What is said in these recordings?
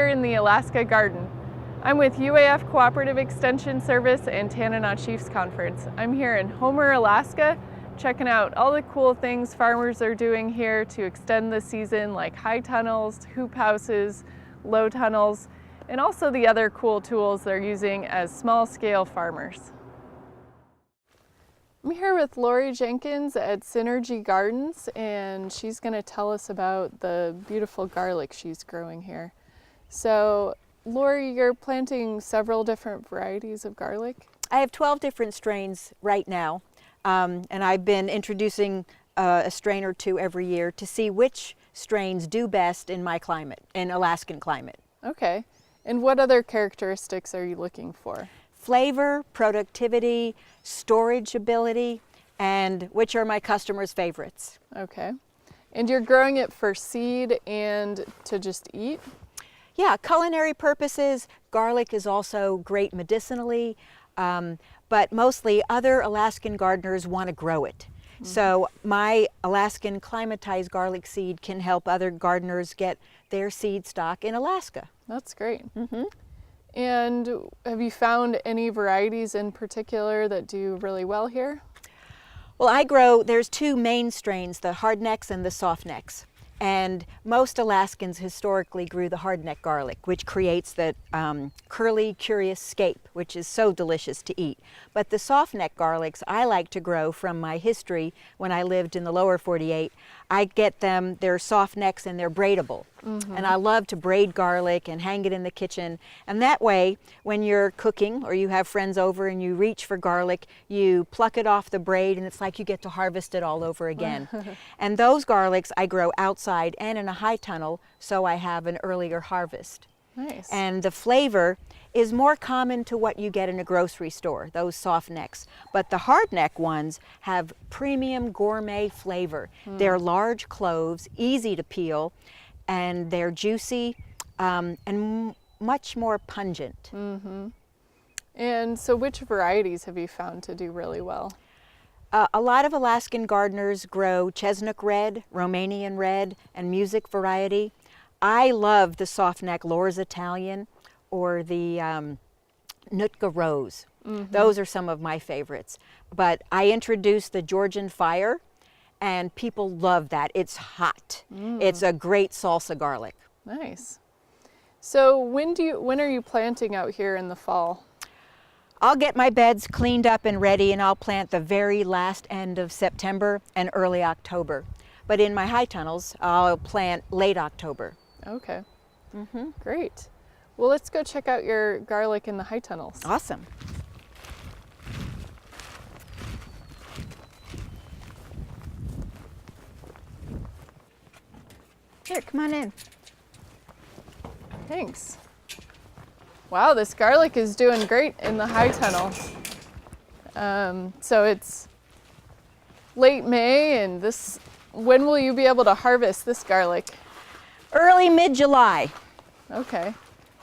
here in the Alaska Garden. I'm with UAF Cooperative Extension Service and Tanana Chiefs Conference. I'm here in Homer, Alaska, checking out all the cool things farmers are doing here to extend the season, like high tunnels, hoop houses, low tunnels, and also the other cool tools they're using as small-scale farmers. I'm here with Lori Jenkins at Synergy Gardens, and she's going to tell us about the beautiful garlic she's growing here. So, Lori, you're planting several different varieties of garlic? I have 12 different strains right now, and I've been introducing a strain or two every year to see which strains do best in my climate, in Alaskan climate. Okay. And what other characteristics are you looking for? Flavor, productivity, storage ability, and which are my customers' favorites. Okay. And you're growing it for seed and to just eat? Yeah, culinary purposes. Garlic is also great medicinally, but mostly other Alaskan gardeners want to grow it. Mm-hmm. So my Alaskan climatized garlic seed can help other gardeners get their seed stock in Alaska. That's great. Mm-hmm. And have you found any varieties in particular that do really well here? Well, there's two main strains, the hardnecks and the softnecks. And most Alaskans historically grew the hardneck garlic, which creates that curly, curious scape, which is so delicious to eat. But the softneck garlics I like to grow from my history when I lived in the lower 48. I get them, they're soft necks and they're braidable. Mm-hmm. And I love to braid garlic and hang it in the kitchen. And that way, when you're cooking or you have friends over and you reach for garlic, you pluck it off the braid and it's like you get to harvest it all over again. And those garlics I grow outside and in a high tunnel, so I have an earlier harvest. Nice. And the flavor is more common to what you get in a grocery store, those soft necks. But the hardneck ones have premium gourmet flavor. They're large cloves, easy to peel, and they're juicy and much more pungent. Mm-hmm. And so which varieties have you found to do really well? A lot of Alaskan gardeners grow Chestnut Red, Romanian Red, and Music variety. I love the softneck Lore's Italian or the Nootka Rose. Mm-hmm. Those are some of my favorites. But I introduced the Georgian Fire, and people love that. It's hot. It's a great salsa garlic. Nice. So when are you planting out here in the fall? I'll get my beds cleaned up and ready, and I'll plant the very last end of September and early October. But in my high tunnels, I'll plant late October. Okay. Great. Well, let's go check out your garlic in the high tunnels. Awesome. Here, come on in. Thanks. Wow, this garlic is doing great in the high tunnels. So it's late May, and when will you be able to harvest this garlic? Early mid-July. Okay.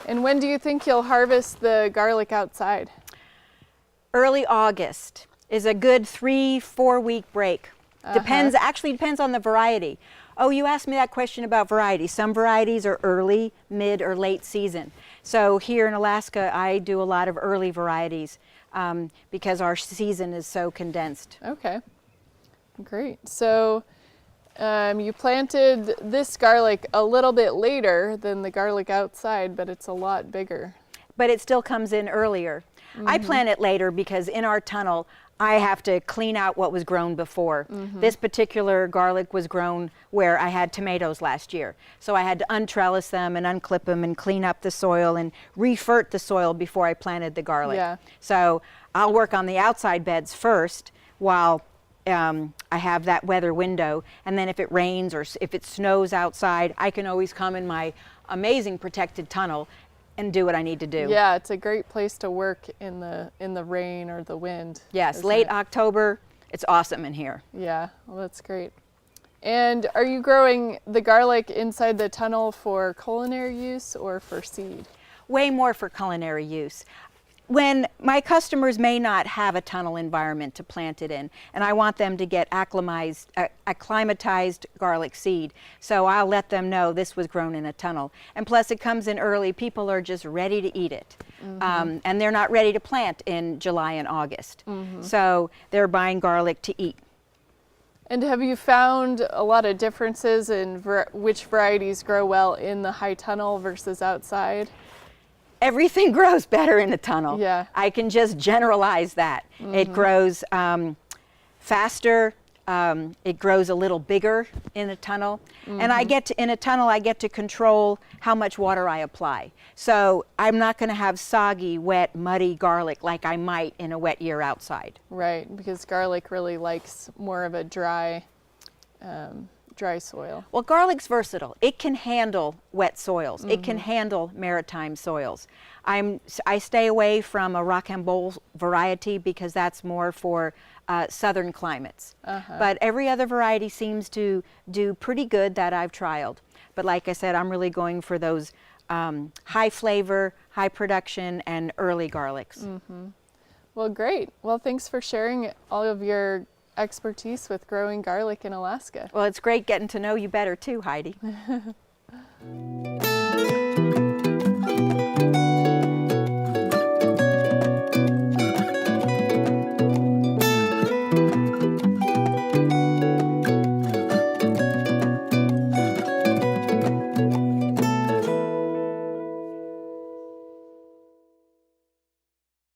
And when do you think you'll harvest the garlic outside? Early August is a good 3-4 week break. Actually depends on the variety. Oh, you asked me that question about varieties. Some varieties are early, mid, or late season. So here in Alaska, I do a lot of early varieties because our season is so condensed. Okay, great. So you planted this garlic a little bit later than the garlic outside, but it's a lot bigger. But it still comes in earlier. Mm-hmm. I plant it later because in our tunnel, I have to clean out what was grown before. Mm-hmm. This particular garlic was grown where I had tomatoes last year. So I had to untrellis them and unclip them and clean up the soil and refert the soil before I planted the garlic. Yeah. So I'll work on the outside beds first while I have that weather window. And then if it rains or if it snows outside, I can always come in my amazing protected tunnel and do what I need to do. Yeah, it's a great place to work in the rain or the wind. Yes, late October, it's awesome in here. Yeah, well, that's great. And are you growing the garlic inside the tunnel for culinary use or for seed? Way more for culinary use. when my customers may not have a tunnel environment to plant it in, and I want them to get acclimatized garlic seed, so I'll let them know this was grown in a tunnel. And plus it comes in early, people are just ready to eat it. And they're not ready to plant in July and August. So they're buying garlic to eat. And have you found a lot of differences in which varieties grow well in the high tunnel versus outside? Everything grows better in a tunnel. Yeah. I can just generalize that. It grows faster, it grows a little bigger in a tunnel. And in a tunnel, I get to control how much water I apply. So I'm not going to have soggy, wet, muddy garlic like I might in a wet year outside. Right, because garlic really likes more of a dry soil. Well, garlic's versatile. It can handle wet soils. It can handle maritime soils. I stay away from a rocambole variety because that's more for southern climates. But every other variety seems to do pretty good that I've trialed. But like I said, I'm really going for those high flavor, high production, and early garlics. Well, great. Well, thanks for sharing all of your expertise with growing garlic in Alaska. Well, it's great getting to know you better too, Heidi.